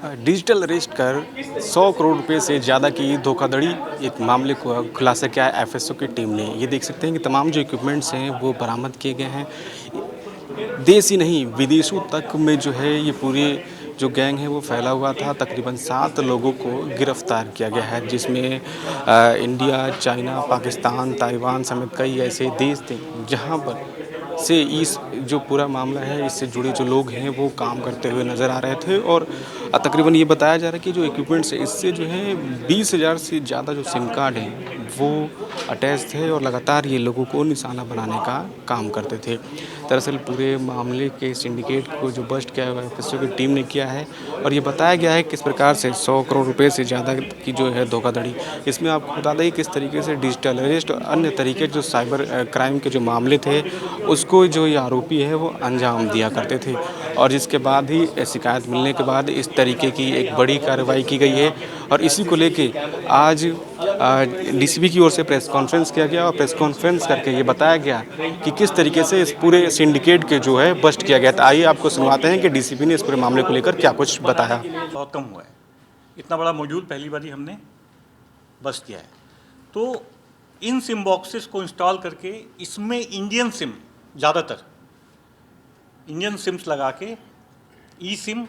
Digital arrest कर 100 करोड़ रुपए से ज़्यादा की धोखाधड़ी एक मामले को खुलासा किया है एफएसओ की टीम ने। ये देख सकते हैं कि तमाम जो इक्विपमेंट्स हैं वो बरामद किए गए हैं। देश ही नहीं विदेशों तक में जो है ये पूरे जो गैंग है वो फैला हुआ था। तकरीबन 7 लोगों को गिरफ्तार किया गया है, जिसमें इंडिया, चाइना, पाकिस्तान, ताइवान समेत कई ऐसे देश थे जहाँ पर से इस जो पूरा मामला है इससे जुड़े जो लोग हैं वो काम करते हुए नज़र आ रहे थे। और तकरीबन ये बताया जा रहा है कि जो इक्विपमेंट्स है इससे जो है 20,000 से ज़्यादा जो सिम कार्ड हैं वो अटैच थे और लगातार ये लोगों को निशाना बनाने का काम करते थे। दरअसल पूरे मामले के सिंडिकेट को जो बस्ट किया हुआ है एफएसओ की टीम ने किया है और ये बताया गया है किस प्रकार से 100 करोड़ रुपए से ज़्यादा की जो है धोखाधड़ी। इसमें आपको बता दें किस तरीके से डिजिटल अरेस्ट और अन्य तरीके जो साइबर क्राइम के जो मामले थे उसको जो ये आरोपी है वो अंजाम दिया करते थे। और जिसके बाद ही शिकायत मिलने के बाद इस तरीके की एक बड़ी कार्रवाई की गई है। और इसी को लेके आज डीसीपी की ओर से प्रेस कॉन्फ्रेंस किया गया और प्रेस कॉन्फ्रेंस करके ये बताया गया कि किस तरीके से इस पूरे सिंडिकेट के जो है बस्ट किया गया था। आइए आपको सुनवाते हैं कि डीसीपी ने इस पूरे मामले को लेकर क्या कुछ बताया। बहुत कम हुआ है। इतना बड़ा मॉड्यूल पहली बार ही हमने बस्ट किया है। तो इन सिम बॉक्सेस को इंस्टॉल करके इसमें इंडियन सिम, ज़्यादातर इंडियन सिम्स लगा के ई सिम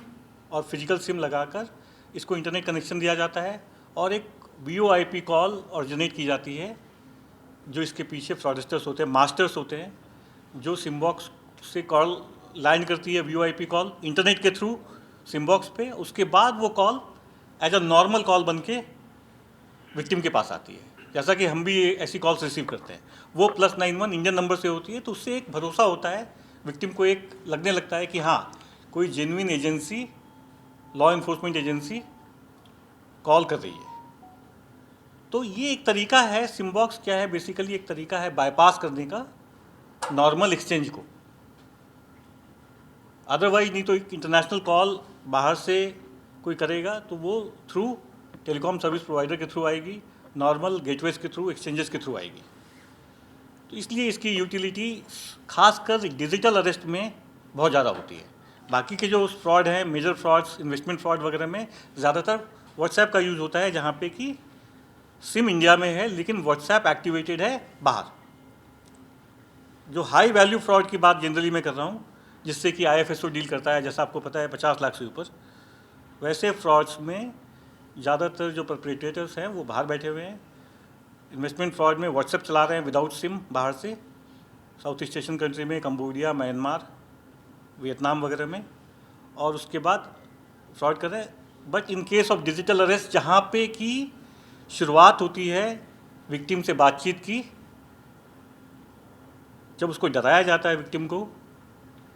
और फिजिकल सिम लगाकर इसको इंटरनेट कनेक्शन दिया जाता है और एक वीओआईपी कॉल ऑरिजिनेट की जाती है। जो इसके पीछे फ्रॉडस्टर्स होते हैं, मास्टर्स होते हैं, जो सिम बॉक्स से कॉल लाइन करती है वीओआईपी कॉल इंटरनेट के थ्रू सिम बॉक्स पे। उसके बाद वो call as a normal call बन के विक्टिम के पास आती है, जैसा कि हम भी ऐसी कॉल्स रिसीव करते हैं। वो +91 इंडियन नंबर से होती है, तो उससे एक भरोसा होता है विक्टिम को, एक लगने लगता है कि हाँ कोई genuine agency, law enforcement agency call कर रही है। तो ये एक तरीका है। सिम बॉक्स क्या है, बेसिकली एक तरीका है बाईपास करने का नॉर्मल एक्सचेंज को। अदरवाइज नहीं तो एक इंटरनेशनल कॉल बाहर से कोई करेगा तो वो थ्रू टेलीकॉम सर्विस प्रोवाइडर के थ्रू आएगी, नॉर्मल गेटवेज के थ्रू, एक्सचेंजेस के थ्रू आएगी। तो इसलिए इसकी यूटिलिटी खासकर डिजिटल अरेस्ट में बहुत ज़्यादा होती है। बाकी के जो फ्रॉड हैं, मेजर फ्रॉड्स, इन्वेस्टमेंट फ्रॉड वगैरह में ज़्यादातर व्हाट्सएप का यूज़ होता है, जहाँ पे कि सिम इंडिया में है लेकिन व्हाट्सएप एक्टिवेटेड है बाहर। जो हाई वैल्यू फ्रॉड की बात जनरली मैं कर रहा हूँ, जिससे कि आईएफएसओ डील करता है, जैसा आपको पता है 50 लाख से ऊपर, वैसे फ्रॉड्स में ज़्यादातर जो परपेट्रेटर्स हैं वो बाहर बैठे हुए हैं। इन्वेस्टमेंट फ्रॉड में व्हाट्सएप चला रहे हैं विदाउट सिम बाहर से, साउथ ईस्ट एशियन कंट्री में, कंबोडिया, म्यांमार, वियतनाम वगैरह में, और उसके बाद फ्रॉड कर रहे हैं। But in case of digital arrest, जहाँ पे कि शुरुआत होती है विक्टिम से बातचीत की, जब उसको डराया जाता है विक्टिम को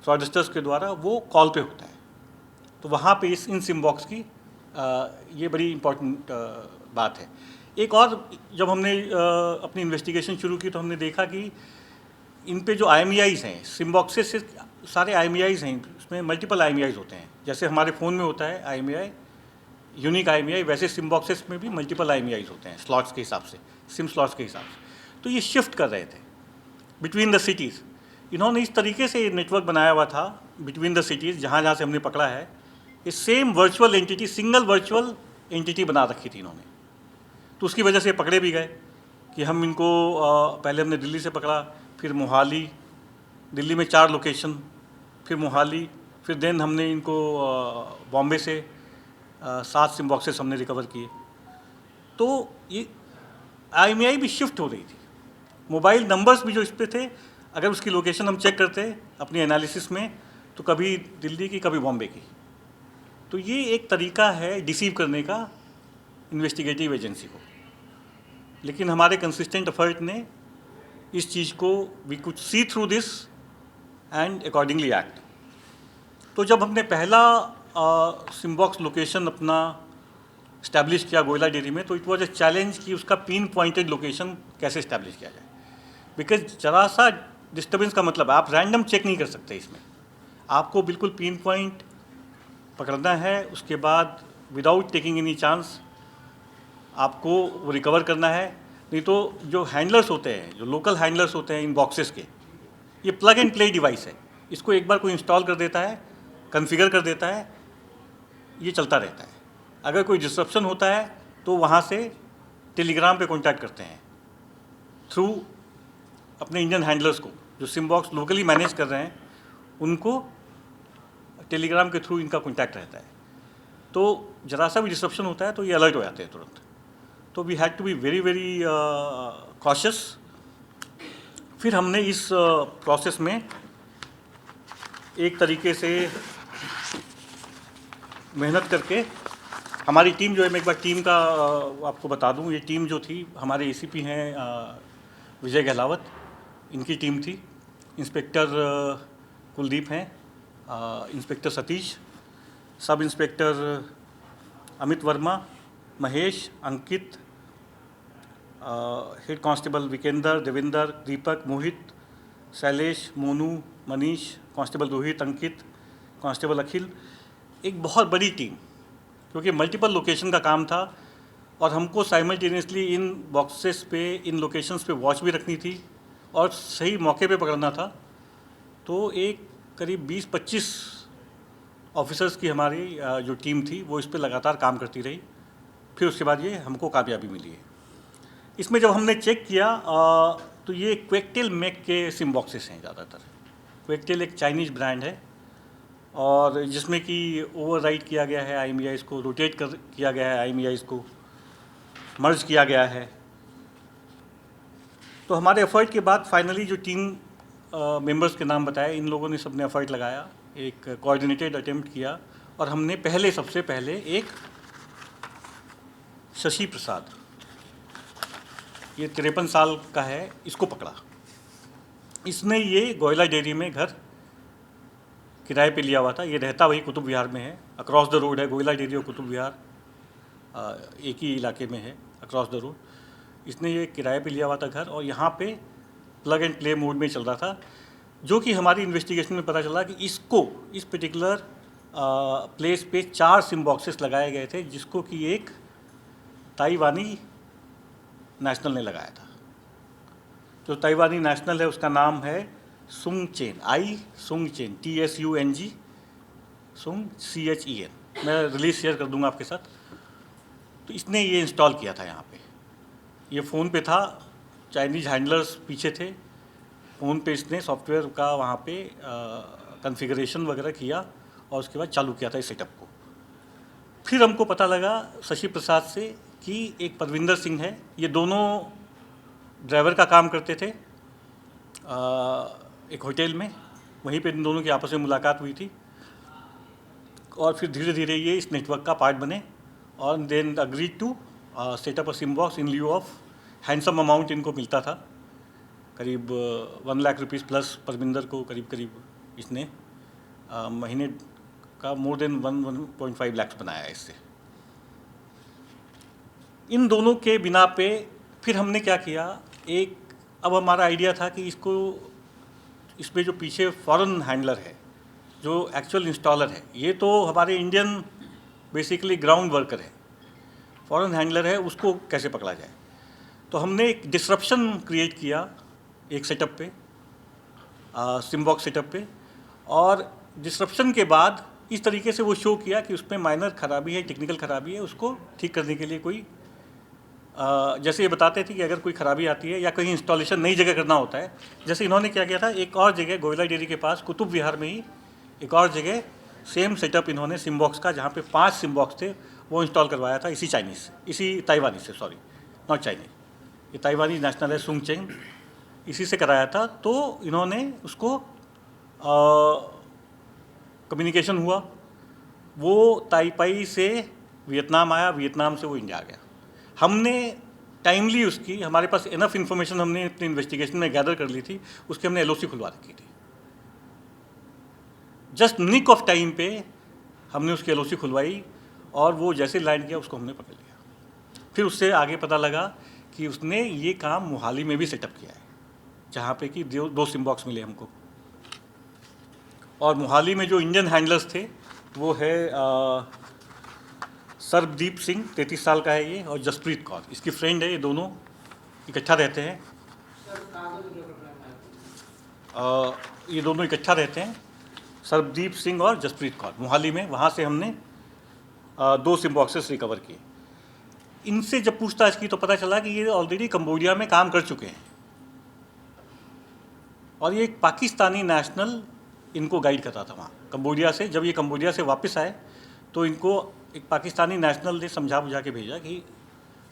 फ्रॉडस्टर्स के द्वारा, वो कॉल पे होता है। तो वहाँ पे इन सिम बॉक्स की ये बड़ी इम्पोर्टेंट बात है। एक और, जब हमने अपनी इन्वेस्टिगेशन शुरू की तो हमने देखा कि इन पे जो IMEIs हैं, सिम बॉक्सेस से सारे IMEIs हैं, उसमें मल्टीपल IMEIs होते हैं। जैसे हमारे फ़ोन में होता है IMEI, यूनिक IMEI, वैसे सिम बॉक्सेस में भी मल्टीपल IMEIs होते हैं स्लॉट्स के हिसाब से, सिम स्लॉट्स के हिसाब से। तो ये शिफ्ट कर रहे थे बिटवीन द सिटीज़। इन्होंने इस तरीके से नेटवर्क बनाया हुआ था बिटवीन द सिटीज़, जहाँ जहाँ से हमने पकड़ा है, ये same virtual entity, single virtual entity बना रखी थी इन्होंने। तो उसकी वजह से पकड़े भी गए कि हम इनको पहले हमने दिल्ली से पकड़ा, फिर मोहाली, दिल्ली में 4 लोकेशन, फिर मोहाली, फिर देन हमने इनको बॉम्बे से 7 सिम बॉक्सेस हमने रिकवर किए। तो ये IMEI भी शिफ्ट हो रही थी। मोबाइल नंबर्स भी जो इस पे थे, अगर उसकी लोकेशन हम चेक करते अपनी एनालिसिस में, तो कभी दिल्ली की, कभी बॉम्बे की। तो ये एक तरीका है डिसीव करने का इन्वेस्टिगेटिव एजेंसी को। लेकिन हमारे कंसिस्टेंट एफर्ट ने इस चीज़ को, we could see through this and accordingly act. तो जब हमने पहला सिम बॉक्स लोकेशन अपना इस्टेब्लिश किया गोयला डेयरी में, तो इट वॉज ए चैलेंज कि उसका पिन पॉइंटेड लोकेशन कैसे इस्टेब्लिश किया जाए। बिकॉज ज़रा सा डिस्टर्बेंस का मतलब है, आप रैंडम चेक नहीं कर सकते इसमें, आपको बिल्कुल पिन पॉइंट पकड़ना है। उसके बाद विदाउट टेकिंग एनी चांस आपको वो रिकवर करना है। नहीं तो जो हैंडलर्स होते हैं, जो लोकल हैंडलर्स होते हैं इन बॉक्सेस के, ये प्लग एंड प्ले डिवाइस है। इसको एक बार कोई इंस्टॉल कर देता है, कॉन्फ़िगर कर देता है, ये चलता रहता है। अगर कोई डिस्ट्रप्शन होता है तो वहाँ से टेलीग्राम पे कांटेक्ट करते हैं थ्रू अपने इंडियन हैंडलर्स को, जो सिमबॉक्स लोकली मैनेज कर रहे हैं उनको टेलीग्राम के थ्रू इनका कांटेक्ट रहता है। तो ज़रा सा भी डिस्ट्रप्शन होता है तो ये अलर्ट हो जाते हैं तुरंत। तो we had to be very very cautious. फिर हमने इस प्रोसेस में एक तरीके से मेहनत करके हमारी टीम जो है, मैं एक बार टीम का आपको बता दूं, ये टीम जो थी हमारे एसीपी हैं विजय गहलावत, इनकी टीम थी। इंस्पेक्टर कुलदीप हैं, inspector Satish, sub inspector Amit Verma, Mahesh, Ankit, head constable Vikendra, Devendra, Deepak, Mohit, Shailesh, Monu, Manish, constable Rohit, Ankit, constable Akhil. एक बहुत बड़ी टीम, क्योंकि मल्टीपल लोकेशन का काम था और हमको साइमल्टेनियसली इन बॉक्सेस पे, इन लोकेशंस पे वॉच भी रखनी थी और सही मौके पे पकड़ना था। तो एक करीब 20-25 ऑफिसर्स की हमारी जो टीम थी वो इस पे लगातार काम करती रही। फिर उसके बाद ये हमको कामयाबी मिली है। इसमें जब हमने चेक किया तो ये क्वेकटेल मेक के सिम बॉक्सेस हैं ज़्यादातर। क्वेकटेल एक चाइनीज़ ब्रांड है और जिसमें कि ओवरराइड किया गया है IMEIs को, रोटेट किया गया है IMEIs को, मर्ज किया गया है। तो हमारे एफर्ट के बाद फाइनली जो टीम मेंबर्स के नाम बताए, इन लोगों ने सबने एफर्ट लगाया, एक कोऑर्डिनेटेड अटेम्प्ट किया और हमने सबसे पहले एक शशि प्रसाद, ये 53 साल का है, इसको पकड़ा। इसने ये गोयला डेयरी में घर किराए पे लिया हुआ था। ये रहता वही कुतुब विहार में है, अक्रॉस द रोड है। गोयला डेयरी और कुतुब विहार एक ही इलाके में है, अक्रॉस द रोड। इसने ये किराए पे लिया हुआ था घर और यहाँ पे प्लग एंड प्ले मोड में चल रहा था, जो कि हमारी इन्वेस्टिगेशन में पता चला कि इसको इस पर्टिकुलर प्लेस पे 4 सिम बॉक्सेस लगाए गए थे, जिसको कि एक ताइवानी नेशनल ने लगाया था। जो ताइवानी नेशनल है उसका नाम है सुंग चेन, सुंग चेन, TSUNG, सुंग CHEN। मैं रिलीज शेयर कर दूंगा आपके साथ। तो इसने ये इंस्टॉल किया था यहाँ पे। ये फ़ोन पे था, चाइनीज़ हैंडलर्स पीछे थे। फ़ोन पे इसने सॉफ्टवेयर का वहाँ पे कॉन्फ़िगरेशन वगैरह किया और उसके बाद चालू किया था इस सेटअप को। फिर हमको पता लगा शशि प्रसाद से कि एक परविंदर सिंह है, ये दोनों ड्राइवर का काम करते थे एक होटल में। वहीं पे इन दोनों की आपस में मुलाकात हुई थी और फिर धीरे धीरे ये इस नेटवर्क का पार्ट बने और then agreed to setup a SIM box in लिeu ऑफ हैंडसम अमाउंट इनको मिलता था, करीब 1 लाख रुपीज़ प्लस परमिंदर को करीब इसने महीने का मोर देन 1.5 लाख बनाया इससे। इन दोनों के बिना पे फिर हमने क्या किया, अब हमारा आइडिया था कि इसमें जो पीछे फॉरेन हैंडलर है, जो एक्चुअल इंस्टॉलर है, ये तो हमारे इंडियन बेसिकली ग्राउंड वर्कर है, फॉरेन हैंडलर है, उसको कैसे पकड़ा जाए। तो हमने एक डिसरप्शन क्रिएट किया एक सेटअप पे, सिमबॉक्स सेटअप पे, और डिसरप्शन के बाद इस तरीके से वो शो किया कि उसमें माइनर खराबी है, टेक्निकल खराबी है, उसको ठीक करने के लिए कोई जैसे ये बताते थे कि अगर कोई खराबी आती है या कहीं इंस्टॉलेशन नई जगह करना होता है, जैसे इन्होंने क्या किया था, एक और जगह गोयला डेयरी के पास कुतुब विहार में ही एक और जगह सेम सेटअप इन्होंने सिमबॉक्स का, जहाँ पे 5 सिमबॉक्स थे, वो इंस्टॉल करवाया था इसी ताइवानी से, सॉरी नॉट चाइनीज, ये ताइवानी नेशनल है सुंग चेन, इसी से कराया था। तो इन्होंने उसको कम्युनिकेशन हुआ, वो ताइपाई से वियतनाम आया, वियतनाम से वो इंडिया आ गया। हमने टाइमली उसकी, हमारे पास इनफ इन्फॉर्मेशन हमने अपनी इन्वेस्टिगेशन में गैदर कर ली थी, उसकी हमने LOC खुलवा रखी थी। जस्ट निक ऑफ टाइम पे हमने उसकी LOC खुलवाई और वो जैसे लैंड किया उसको हमने पकड़ लिया। फिर उससे आगे पता लगा कि उसने ये काम मोहाली में भी सेटअप किया है, जहाँ पे कि 2 सिमबॉक्स मिले हमको। और मोहाली में जो इंडियन हैंडलर्स थे वो है सरबदीप सिंह, 33 साल का है ये, और जसप्रीत कौर इसकी फ्रेंड है। ये दोनों इकट्ठा रहते हैं, ये दोनों इकट्ठा रहते हैं, सरबदीप सिंह और जसप्रीत कौर, मोहाली में। वहाँ से हमने 2 सिम बॉक्सेस रिकवर किए। इनसे जब पूछताछ की तो पता चला कि ये ऑलरेडी कंबोडिया में काम कर चुके हैं और ये एक पाकिस्तानी नेशनल इनको गाइड कर रहा था वहाँ कंबोडिया से। जब ये कंबोडिया से वापस आए तो इनको एक पाकिस्तानी नेशनल ने समझा बुझा के भेजा कि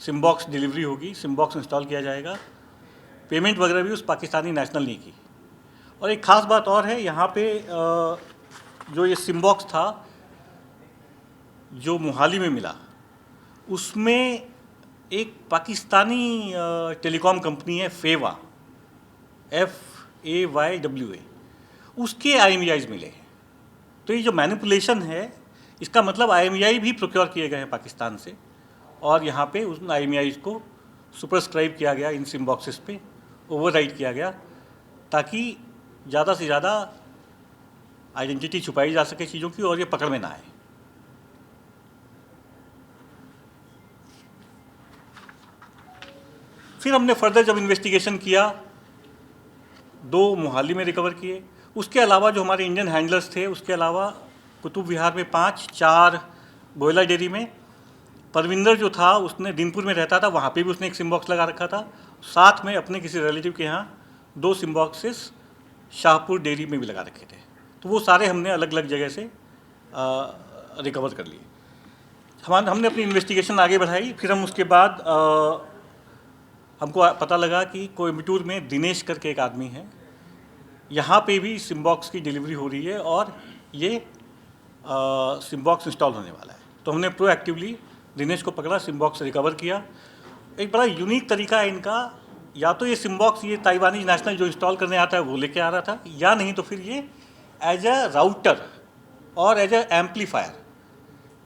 सिम बॉक्स डिलीवरी होगी, सिम बॉक्स इंस्टॉल किया जाएगा। पेमेंट वगैरह भी उस पाकिस्तानी नेशनल ने की। और एक ख़ास बात और है, यहाँ पे जो ये सिम बॉक्स था जो मोहाली में मिला, उसमें एक पाकिस्तानी टेलीकॉम कंपनी है फेवा, FAYWA, उसके IMEIs मिले हैं। तो ये जो मैनिपुलेशन है, इसका मतलब IMEI भी प्रोक्योर किए गए हैं पाकिस्तान से और यहाँ पे उन IMEIs को सुपरस्क्राइब किया गया, इन सिम बॉक्सेस पे ओवरराइड किया गया ताकि ज़्यादा से ज़्यादा आइडेंटिटी छुपाई जा सके चीज़ों की और ये पकड़ में ना आए। फिर हमने फर्दर जब इन्वेस्टिगेशन किया, 2 मोहाली में रिकवर किए। उसके अलावा जो हमारे इंडियन हैंडलर्स थे, उसके अलावा कुतुब विहार में 5, 4 गोयला डेयरी में। परविंदर जो था उसने दिनपुर में रहता था, वहाँ पे भी उसने एक सिम बॉक्स लगा रखा था। साथ में अपने किसी रिलेटिव के यहाँ 2 सिम बॉक्सेस शाहपुर डेयरी में भी लगा रखे थे। तो वो सारे हमने अलग अलग जगह से रिकवर कर लिए। हमने अपनी इन्वेस्टिगेशन आगे बढ़ाई। फिर हम उसके बाद हमको पता लगा कि कोयम्बटूर में दिनेश करके एक आदमी है, यहाँ पे भी सिम बॉक्स की डिलीवरी हो रही है और ये सिम बॉक्स इंस्टॉल होने वाला है। तो हमने प्रोएक्टिवली दिनेश को पकड़ा, सिम बॉक्स रिकवर किया। एक बड़ा यूनिक तरीका है इनका, या तो ये सिम बॉक्स ये ताइवानी नेशनल जो इंस्टॉल करने आता है वो लेके आ रहा था, या नहीं तो फिर ये एज अ राउटर और एज अ एम्पलीफायर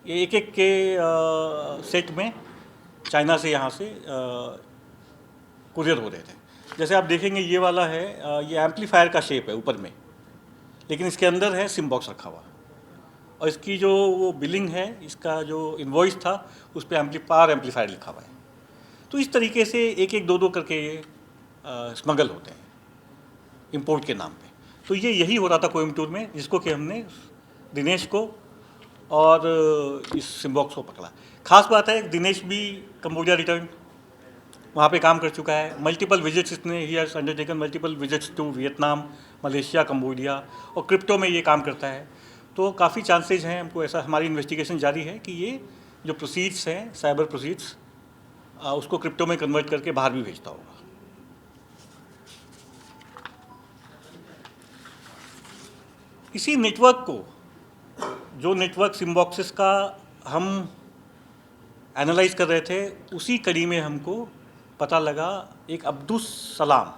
ये एक के सेट में चाइना से यहाँ से कुरियर हो रहे थे। जैसे आप देखेंगे ये वाला है, ये एम्पलीफायर का शेप है ऊपर में, लेकिन इसके अंदर है सिम बॉक्स रखा हुआ और इसकी जो वो बिलिंग है, इसका जो इनवॉइस था उस पर पावर एम्पलीफायर लिखा हुआ है। तो इस तरीके से एक एक दो करके ये स्मगल होते हैं इंपोर्ट के नाम पे। तो ये यही हो रहा था कोयम्बटूर में, जिसको कि हमने दिनेश को और इस सिम बॉक्स को पकड़ा। खास बात है दिनेश भी कंबोडिया रिटर्न वहाँ पे काम कर चुका है। मल्टीपल विजिट्स इसने ही has undertaken multiple visits to Vietnam, Malaysia, Cambodia, और क्रिप्टो में ये काम करता है। तो काफ़ी चांसेज हैं, हमको ऐसा, हमारी इन्वेस्टिगेशन जारी है कि ये जो प्रोसीड्स हैं, साइबर प्रोसीड्स, उसको क्रिप्टो में कन्वर्ट करके बाहर भी भेजता होगा। इसी नेटवर्क को, जो नेटवर्क सिम बॉक्सेस का हम एनालाइज कर रहे थे, उसी कड़ी में हमको पता लगा एक अब्दुल सलाम,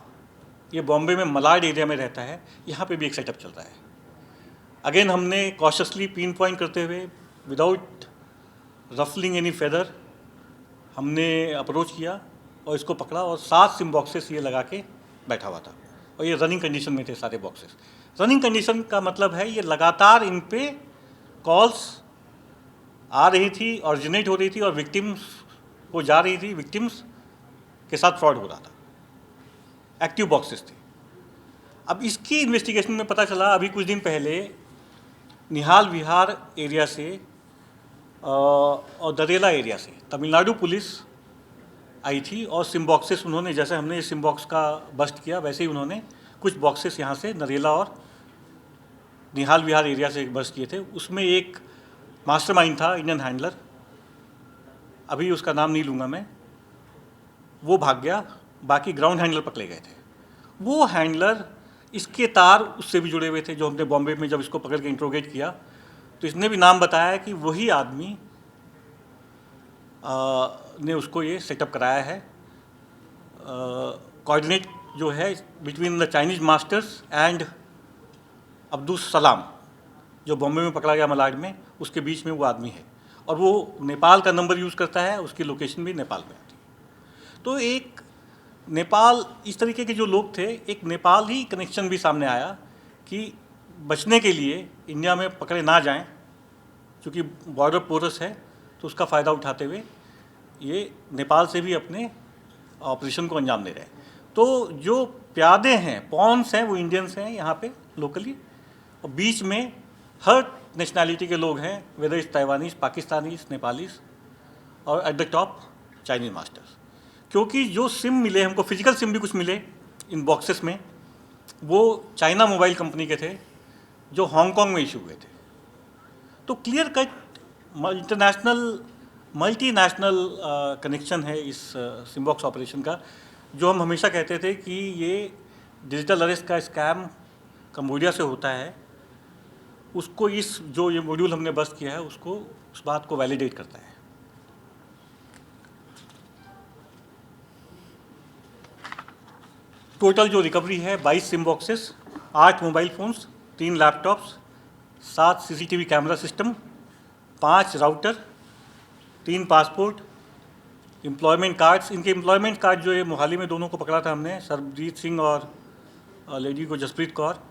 ये बॉम्बे में मलाड एरिया में रहता है, यहाँ पे भी एक सेटअप चल रहा है। अगेन हमने कॉशियसली पिन पॉइंट करते हुए, विदाउट रफलिंग एनी फेदर, हमने अप्रोच किया और इसको पकड़ा और 7 सिम बॉक्सेस ये लगा के बैठा हुआ था और ये रनिंग कंडीशन में थे सारे बॉक्सेस। रनिंग कंडीशन का मतलब है ये लगातार इन पे कॉल्स आ रही थी, ऑरिजिनेट हो रही थी और विक्टिम्स को जा रही थी, विक्टिम्स के साथ फ्रॉड हो रहा था। एक्टिव बॉक्सेस थे। अब इसकी इन्वेस्टिगेशन में पता चला, अभी कुछ दिन पहले निहाल विहार एरिया से और दरेला एरिया से तमिलनाडु पुलिस आई थी और सिम बॉक्सेस उन्होंने, जैसे हमने इस सिम बॉक्स का बस्ट किया वैसे ही उन्होंने कुछ बॉक्सेस यहाँ से नरेला और निहाल विहार एरिया से बस्ट किए थे। उसमें एक मास्टरमाइंड था, इंडियन हैंडलर, अभी उसका नाम नहीं लूँगा मैं, वो भाग गया, बाकी ग्राउंड हैंडलर पकड़े गए थे। वो हैंडलर, इसके तार उससे भी जुड़े हुए थे, जो हमने बॉम्बे में जब इसको पकड़ के इंट्रोगेट किया तो इसने भी नाम बताया कि वही आदमी ने उसको ये सेटअप कराया है। कोऑर्डिनेट जो है between the Chinese masters and Abdul Salam, जो बॉम्बे में पकड़ा गया मलाड में, उसके बीच में वो आदमी है और वो नेपाल का नंबर यूज़ करता है, उसकी लोकेशन भी नेपाल में आती है। तो एक नेपाल, इस तरीके के जो लोग थे, एक नेपाल ही कनेक्शन भी सामने आया कि बचने के लिए इंडिया में पकड़े ना जाएं, क्योंकि बॉर्डर पोरस है, तो उसका फ़ायदा उठाते हुए ये नेपाल से भी अपने ऑपरेशन को अंजाम दे रहे हैं। तो जो प्यादे हैं, पॉन्स हैं, वो इंडियंस हैं यहाँ पे लोकली, और बीच में हर नेशनैलिटी के लोग हैं, whether is Taiwanese, Pakistanis, Nepalis, और at the top Chinese masters. क्योंकि जो सिम मिले हमको, फिजिकल सिम भी कुछ मिले इन बॉक्सेस में, वो चाइना मोबाइल कंपनी के थे जो हांगकांग में इशू हुए थे। तो clear cut international multinational connection है इस सिमबॉक्स ऑपरेशन का, जो हम हमेशा कहते थे कि ये डिजिटल अरेस्ट का स्कैम कंबोडिया से होता है, उसको इस जो ये मॉड्यूल हमने बस्ट किया है उसको, उस बात को वैलिडेट करता है। टोटल जो रिकवरी है 22 SIM boxes, 8 mobile phones, 3 laptops, 7 CCTV camera system, 5 router, 3 passport, employment cards. इनके एम्प्लॉयमेंट कार्ड जो है मोहाली में दोनों को पकड़ा था हमने, सरबजीत सिंह और लेडी को जसप्रीत कौर।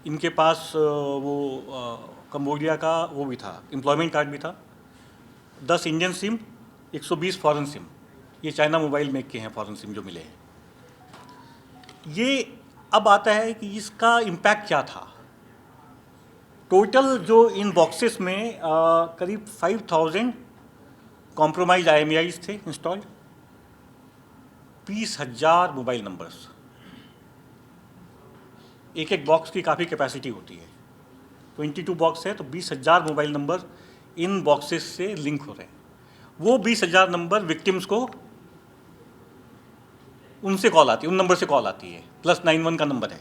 इनके पास वो कंबोडिया का वो भी था, एम्प्लॉयमेंट कार्ड भी था। 10 इंडियन सिम, 120 फॉरेन सिम। ये चाइना मोबाइल मेक के हैं फॉरेन सिम जो मिले हैं। ये अब आता है कि इसका इम्पैक्ट क्या था। टोटल जो इन बॉक्सेस में करीब 5000 कॉम्प्रोमाइज IMEIs थे इंस्टॉल्ड, 20,000 मोबाइल नंबर्स। एक एक बॉक्स की काफ़ी कैपेसिटी होती है, 22 बॉक्स है तो 20,000 मोबाइल नंबर इन बॉक्सेस से लिंक हो रहे हैं। वो 20,000 नंबर विक्टिम्स को उनसे कॉल आती है, उन नंबर से कॉल आती है। +91 का नंबर है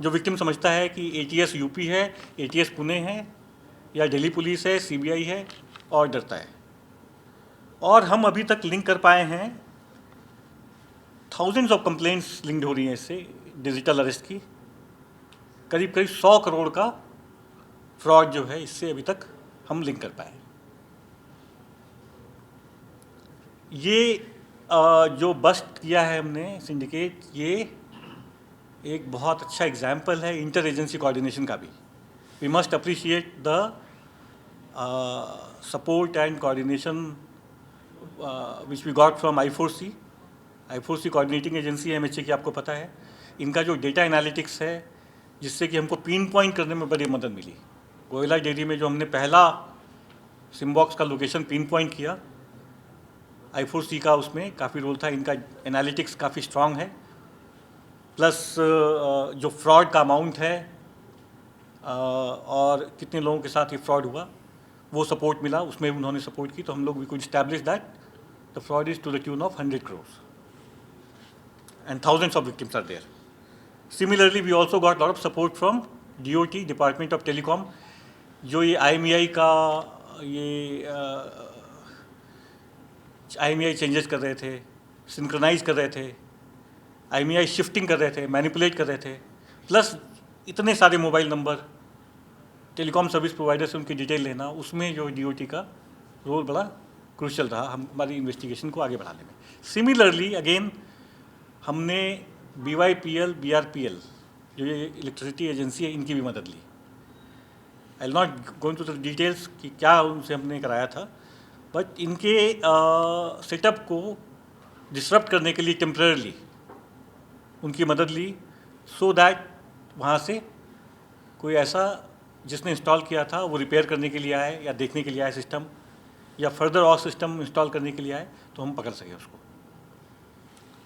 जो विक्टिम समझता है कि ATS यूपी है, ATS पुणे है, या दिल्ली पुलिस है, CBI है, और डरता है। और हम अभी तक लिंक कर पाए हैं, थाउजेंड्स ऑफ कंप्लेंट्स लिंक्ड हो रही हैं इससे, डिजिटल अरेस्ट की। करीब करीब 100 करोड़ का फ्रॉड जो है इससे अभी तक हम लिंक कर पाए। ये जो बस्ट किया है हमने सिंडिकेट, ये एक बहुत अच्छा एग्जाम्पल है इंटर एजेंसी कोऑर्डिनेशन का भी। We must appreciate the support and coordination which we got from I4C। I4C coordinating agency है MHA की, आपको पता है। इनका जो डेटा एनालिटिक्स है, जिससे कि हमको पिन पॉइंट करने में बड़ी मदद मिली। गोयला डेयरी में जो हमने पहला सिमबॉक्स का लोकेशन पिन पॉइंट किया, I4C का उसमें काफ़ी रोल था। इनका एनालिटिक्स काफ़ी स्ट्रांग है, प्लस जो फ्रॉड का अमाउंट है और कितने लोगों के साथ ये फ्रॉड हुआ, वो सपोर्ट मिला, उसमें उन्होंने सपोर्ट की। तो हम लोग we could establish that the fraud is to the tune of 100 crores and thousands of victims are there. Similarly, we also got lot of support from DOT, Department of Telecom, जो ये IMEI का ये IMEI changes कर रहे थे, synchronise कर रहे थे, IMEI शिफ्टिंग कर रहे थे, मैनिपुलेट कर रहे थे, प्लस इतने सारे mobile number, telecom service provider से उनकी डिटेल लेना, उसमें जो DOT का रोल बड़ा क्रूशल रहा हमारी इन्वेस्टिगेशन को आगे बढ़ाने में। सिमिलरली अगेन हमने BYPL, BRPL जो ये इलेक्ट्रिसिटी एजेंसी है, इनकी भी मदद ली। I will not go into the details कि क्या उनसे हमने कराया था, बट इनके सेटअप को डिसरप्ट करने के लिए टेम्पररली उनकी मदद ली, सो दैट वहाँ से कोई ऐसा जिसने इंस्टॉल किया था वो रिपेयर करने के लिए आए या देखने के लिए आए सिस्टम, या फर्दर और सिस्टम इंस्टॉल करने के लिए आए, तो हम पकड़ सके उसको।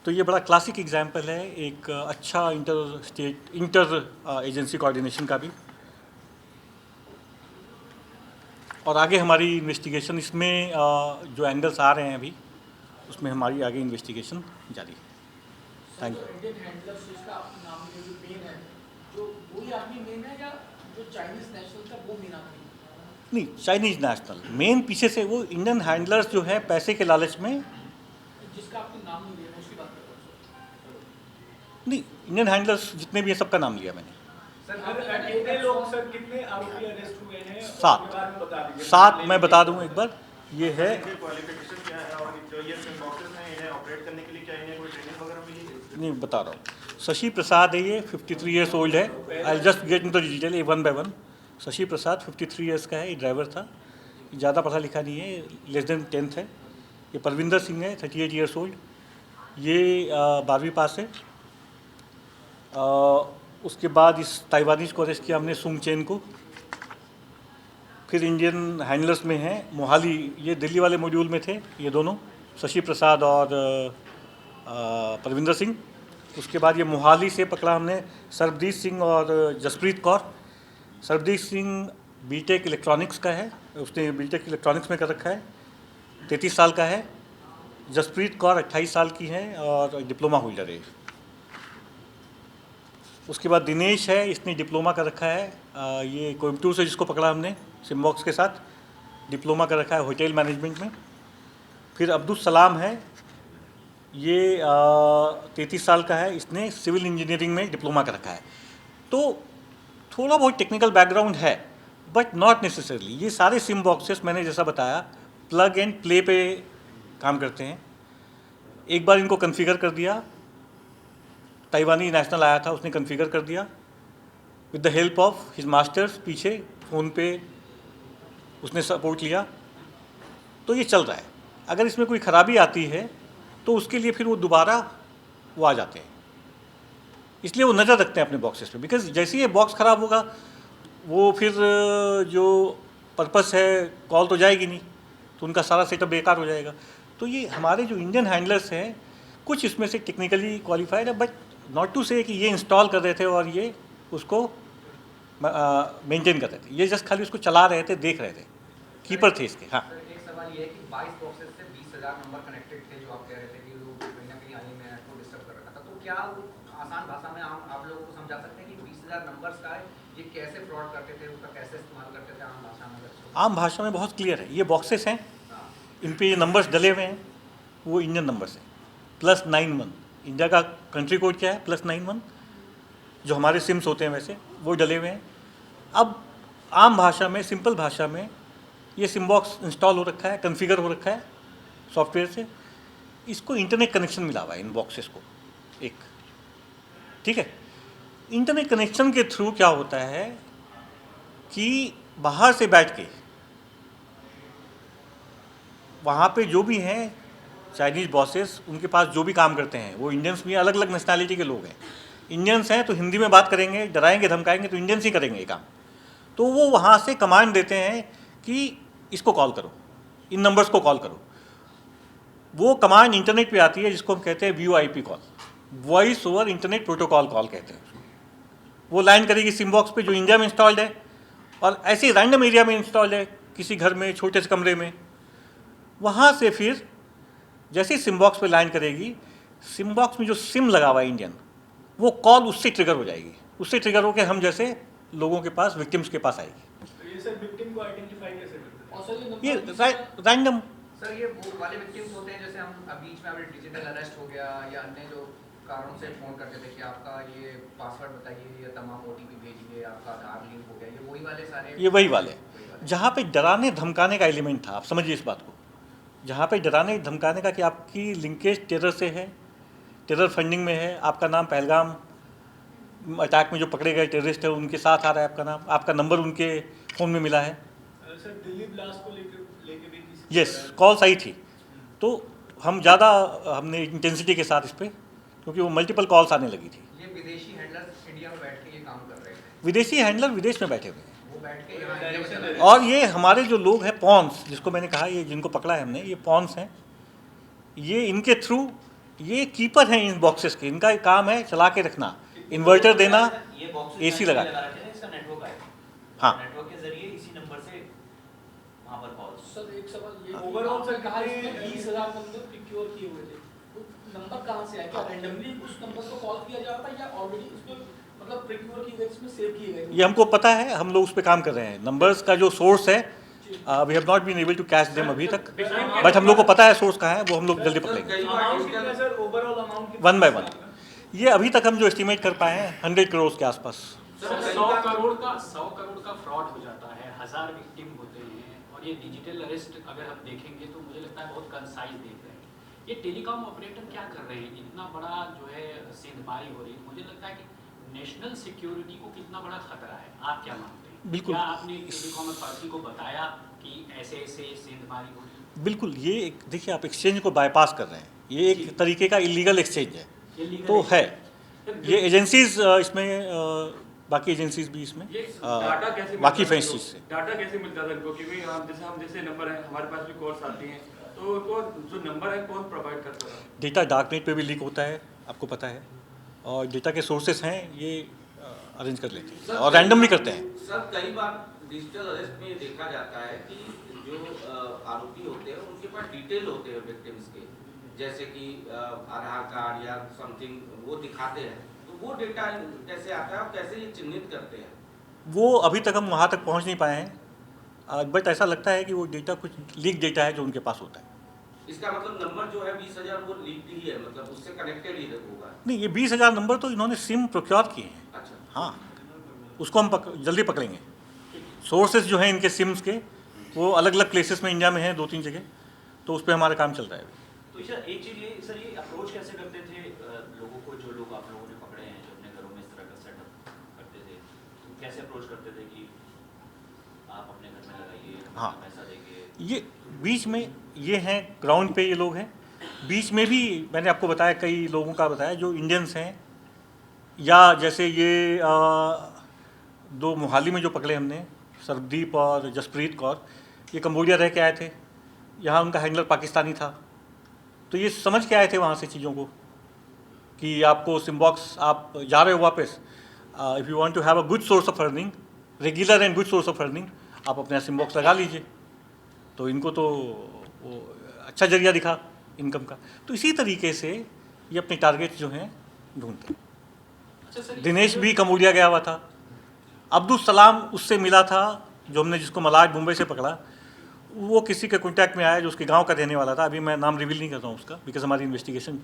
तो ये बड़ा क्लासिक एग्जाम्पल है एक अच्छा इंटर एजेंसी कोऑर्डिनेशन का भी। और आगे हमारी इन्वेस्टिगेशन इसमें जो एंगल्स आ रहे हैं अभी, उसमें हमारी आगे इन्वेस्टिगेशन जारी है। Thank you. इंडियन हैंडलर्स जिसका आपका नाम लिया जो मेन है, जो वही आदमी मेन है, या जो चाइनीज नेशनल का वो मेन आदमी? नहीं, चाइनीज नेशनल मेन पीछे से, वो इंडियन हैंडलर्स जो है पैसे के लालच में, जिसका आपने नाम नहीं लिया, उसकी बात कर रहा हूँ। नहीं, इंडियन हैंडलर्स जितने भी हैं सबका नाम लिया मैंने। सर कितने लोग, सर कितने आरोपी अरेस्ट हुए हैं? 7 मैं बता दूं एक बार, ये है क्वालिफिकेशन क्या है और जो ये बॉक्सेस हैं इन्हें ऑपरेट करने के लिए क्या इन्हें कोई ट्रेनिंग वगैरह मिली है? नहीं बता रहा हूँ। शशि प्रसाद है, ये 53 years ओल्ड है। I just get in the detail one by one. Shashi Prasad 53 years का है, ये ड्राइवर था, ज़्यादा पढ़ा लिखा नहीं है, लेस देन 10th है। ये परविंदर सिंह है 38 years ओल्ड, ये 12वीं पास है। उसके बाद इस ताइवानीज को अरेस्ट किया हमने, सुंग चेन को फिर इंडियन हैंडलर्स में हैं मोहाली, ये दिल्ली वाले मॉड्यूल में थे ये दोनों, शशि प्रसाद और परविंदर सिंह। उसके बाद ये मोहाली से पकड़ा हमने सरबजीत सिंह और जसप्रीत कौर। सरबजीत सिंह बीटेक इलेक्ट्रॉनिक्स का है, उसने बीटेक इलेक्ट्रॉनिक्स में कर रखा है, 33 साल का है। जसप्रीत कौर 28 साल की है और डिप्लोमा होल्डर है। उसके बाद दिनेश है, इसने डिप्लोमा कर रखा है, ये कोयम्बटूर से जिसको पकड़ा हमने सिमबॉक्स के साथ, डिप्लोमा कर रखा है होटल मैनेजमेंट में। फिर अब्दुल सलाम है, ये 33 साल का है, इसने सिविल इंजीनियरिंग में डिप्लोमा कर रखा है। तो थोड़ा बहुत टेक्निकल बैकग्राउंड है बट नॉट नेसेसरली। ये सारे सिम बॉक्सेस मैंने जैसा बताया प्लग एंड प्ले पे काम करते हैं। एक बार इनको कॉन्फ़िगर कर दिया, ताइवानी नेशनल आया था, उसने कॉन्फ़िगर कर दिया with the help of his masters, पीछे फ़ोन पे उसने सपोर्ट लिया, तो ये चल रहा है। अगर इसमें कोई ख़राबी आती है तो उसके लिए फिर वो दोबारा वो आ जाते हैं, इसलिए वो नज़र रखते हैं अपने बॉक्सेस पे। बिकॉज जैसे ही ये बॉक्स ख़राब होगा वो फिर जो पर्पस है कॉल तो जाएगी नहीं, तो उनका सारा सेटअप बेकार हो जाएगा। तो ये हमारे जो इंडियन हैंडलर्स हैं कुछ इसमें से टेक्निकली क्वालिफाइड है, बट नॉट टू से कि ये इंस्टॉल कर रहे थे और ये उसको मेंटेन कर रहे थे, ये जस्ट खाली उसको चला रहे थे, देख रहे थे, कीपर थे इसके। हाँ सर, एक सवाल ये है कि 22 बॉक्सेस से 20,000 नंबर कनेक्टेड थे, जो आप कह रहे थे कि वो कहीं ना कहीं आने में आपको डिस्टर्ब कर रखा था। तो क्या वो आसान भाषा में आप लोगों को समझा सकते हैं कि 20,000 नंबर्स का है, ये कैसे फ्रॉड करते थे, उसका कैसे इस्तेमाल करते थे आम भाषा में? आम भाषा में बहुत क्लियर है, ये बॉक्सेस हैं, इन पे ये नंबर्स डले हुए हैं, वो इंडियन नंबर्स हैं। +91 इंडिया का कंट्री कोड क्या है, +91 जो हमारे सिम्स होते हैं वैसे वो डले हुए हैं। अब आम भाषा में, सिंपल भाषा में, ये सिम बॉक्स इंस्टॉल हो रखा है, कॉन्फ़िगर हो रखा है सॉफ्टवेयर से, इसको इंटरनेट कनेक्शन मिला हुआ है इन बॉक्सेस को एक, ठीक है। इंटरनेट कनेक्शन के थ्रू क्या होता है कि बाहर से बैठ के वहाँ पे जो भी हैं चाइनीज़ बॉसेस, उनके पास जो भी काम करते हैं वो इंडियंस भी, अलग अलग नेशनैलिटी के लोग हैं। इंडियंस हैं तो हिंदी में बात करेंगे, डराएंगे धमकाएंगे तो इंडियंस ही करेंगे ये काम। तो वो वहाँ से कमांड देते हैं कि इसको कॉल करो, इन नंबर्स को कॉल करो। वो कमांड इंटरनेट पे आती है जिसको हम कहते हैं VoIP call, voice over internet protocol call कहते हैं। वो लाइन करेगी सिम बॉक्स पे जो इंडिया में इंस्टॉल्ड है और ऐसे ही रैंडम एरिया में इंस्टॉल्ड है, किसी घर में छोटे से कमरे में। वहाँ से फिर जैसे ही सिम बॉक्स पे लाइन करेगी, सिम बॉक्स में जो सिम लगा हुआ है इंडियन, वो कॉल उससे ट्रिगर हो जाएगी, उससे ट्रिगर होकर हम जैसे लोगों के पास, विक्टिम्स के पास आएगी। ये सर विक्टिम को आइडेंटिफाई कैसे करते हैं? और सर ये नंबर रैंडम, सर, ये वो वाले विक्टिम्स होते हैं जैसे हम बीच में अभी डिजिटल अरेस्ट हो गया या अन्य जो कारणों से फ़ोन करते थे कि आपका ये पासवर्ड बताइए या तमाम OTP भेजिए, आपका आधार लिंक हो गया, ये वही वाले सारे? ये वही वाले जहाँ पे डराने धमकाने का एलिमेंट था। आप समझिए इस बात को, जहाँ पे डराने धमकाने का कि आपकी लिंकेज टेरर से है, टेरर फंडिंग में है, आपका नाम पहलगाम अटैक में जो पकड़े गए टेररिस्ट है उनके साथ आ रहा है आपका नाम, आपका नंबर उनके फ़ोन में मिला है। सर दिल्ली ब्लास्ट को लेके भी किसी यस, कॉल्स आई थी, तो हम ज़्यादा हमने इंटेंसिटी के साथ इस पर, क्योंकि वो मल्टीपल कॉल्स आने लगी थी। ये विदेशी हैंडलर्स इंडिया में बैठ के ये काम कर रहे थे, विदेशी हैंडलर विदेश में बैठे हुए हैं, वो बैठ के यहाँ इंडिया में चला रहे थे। और ये हमारे जो लोग हैं पॉन्स, जिसको मैंने कहा ये जिनको पकड़ा है हमने, ये पॉन्स हैं, ये इनके थ्रू ये कीपर हैं इन बॉक्सेस के, इनका काम है चला के रखना, इन्वर्टर देना, AC लगा। हाँ, नेटवर्क के जरिए इसी नंबर से वहाँ पर कॉल। सर एक सवाल ये Overall सर कहा कितने- इसमें 20,000 नंबर प्रिक्योर किए हुए थे, तो नंबर कहाँ से आया? क्या रैंडमली उस नंबर को कॉल किया जा रहा था या ऑलरेडी उसमें मतलब प्रिक्योर किए गए, इसमें सेव किए गए? ये हमको पता है, हम लोग उस पर काम कर रहे हैं। नंबर्स का जो सोर्स है, we have not been able to catch them अभी तक, बट हम लोग को पता है सोर्स कहाँ है, वो हम लोग जल्दी पकड़ेंगे अमाउंट कितना है सर, ओवरऑल अमाउंट 1 by 1। ये अभी तक हम जो एस्टिमेट कर पाए हैं 100 करोड़ के आसपास। सर 100 करोड़ का फ्रॉड हो जाता है, 1000 विक्टिम होते हैं, और ये डिजिटल अरेस्ट अगर हम देखेंगे तो मुझे लगता है बहुत कंसाइज देख रहे हैं। ये टेलीकॉम ऑपरेटर क्या कर रहे हैं, इतना बड़ा जो है सेंधमारी हो रही है, मुझे लगता है कि नेशनल सिक्योरिटी को कितना बड़ा खतरा है, आप क्या मानते हैं? बिल्कुल। क्या आपने टेलीकॉम अथॉरिटी को बताया कि ऐसे ऐसे सेंधमारी हो रही है? बिल्कुल, ये एक देखिए आप एक्सचेंज को बाईपास कर रहे हैं, ये एक तरीके का इलीगल एक्सचेंज है, ये लीगल तो है। ये एजेंसीज इसमें बाकी एजेंसीज भी इसमें ये डाटा कैसे वाकिफ हैं इस चीज़ से। डाटा कैसे मिलता था इनको कि भाई हम जैसे नंबर है हमारे पास भी कॉल्स आती हैं तो कौन जो नंबर है कौन प्रोवाइड करता था? डेटा डार्कनेट पे भी लीक होता है, आपको पता है, और डेटा के सोर्सेस हैं ये अरेंज कर लेते हैं और रैंडमली करते हैं। सर कई बार डिजिटल अरेस्ट में देखा जाता है कि जो आरोपी होते हैं उनके पास डिटेल होते हैं विक्टिम्स के, जैसे कि आधार कार्ड या समथिंग वो दिखाते हैं, तो वो डेटा कैसे आता है और कैसे ये चिन्हित करते हैं? वो अभी तक हम वहाँ तक पहुँच नहीं पाए हैं, बट ऐसा लगता है कि वो डेटा कुछ लीक डेटा है जो उनके पास होता है। इसका मतलब नंबर जो है 20,000 वो लीक्ड ही है, मतलब उससे कनेक्टेड ही होगा? नहीं, ये 20,000 नंबर तो इन्होंने सिम प्रोक्योर किए हैं। अच्छा, हाँ, उसको हम जल्दी पकड़ेंगे। सोर्सेज जो हैं इनके सिम्स के वो अलग अलग प्लेसेस में इंडिया में हैं, 2-3 जगह, तो उस पर हमारा काम चल रहा है। तो सर एक चीज़ ये सर ये अप्रोच कैसे करते थे लोगों को, जो लोग आप लोगों ने पकड़े हैं जो अपने घरों में इस तरह का सेटअप करते थे, तो कैसे अप्रोच करते थे कि आप अपने घर में लगाइए, हाँ, पैसा देंगे? ये बीच में ये हैं, ग्राउंड पे ये लोग हैं, बीच में भी मैंने आपको बताया, कई लोगों का बताया जो इंडियंस हैं, या जैसे ये 2 मोहाली में जो पकड़े हमने, सरदीप और जसप्रीत कौर, ये कंबोडिया रह के आए थे, यहाँ उनका हैंडलर पाकिस्तानी था, तो ये समझ के आए थे वहाँ से चीज़ों को कि आपको सिमबॉक्स आप जा रहे हो वापस, if you want to have a good source of earning, regular and good source of earning, आप अपना सिमबॉक्स लगा लीजिए। तो इनको तो वो अच्छा जरिया दिखा इनकम का, तो इसी तरीके से ये अपने टारगेट जो हैं ढूंढते हैं। अच्छा सर, दिनेश भी कंबोडिया गया हुआ था, अब्दुल सलाम उससे मिला था, जो हमने जिसको मलाज मुंबई से पकड़ा, वो किसी के कॉन्टैक्ट में आया जो उसके गांव का रहने वाला था। अभी मैं नाम रिवील नहीं करता हूँ उसका, बिकॉज हमारी इन्वेस्टिगेशन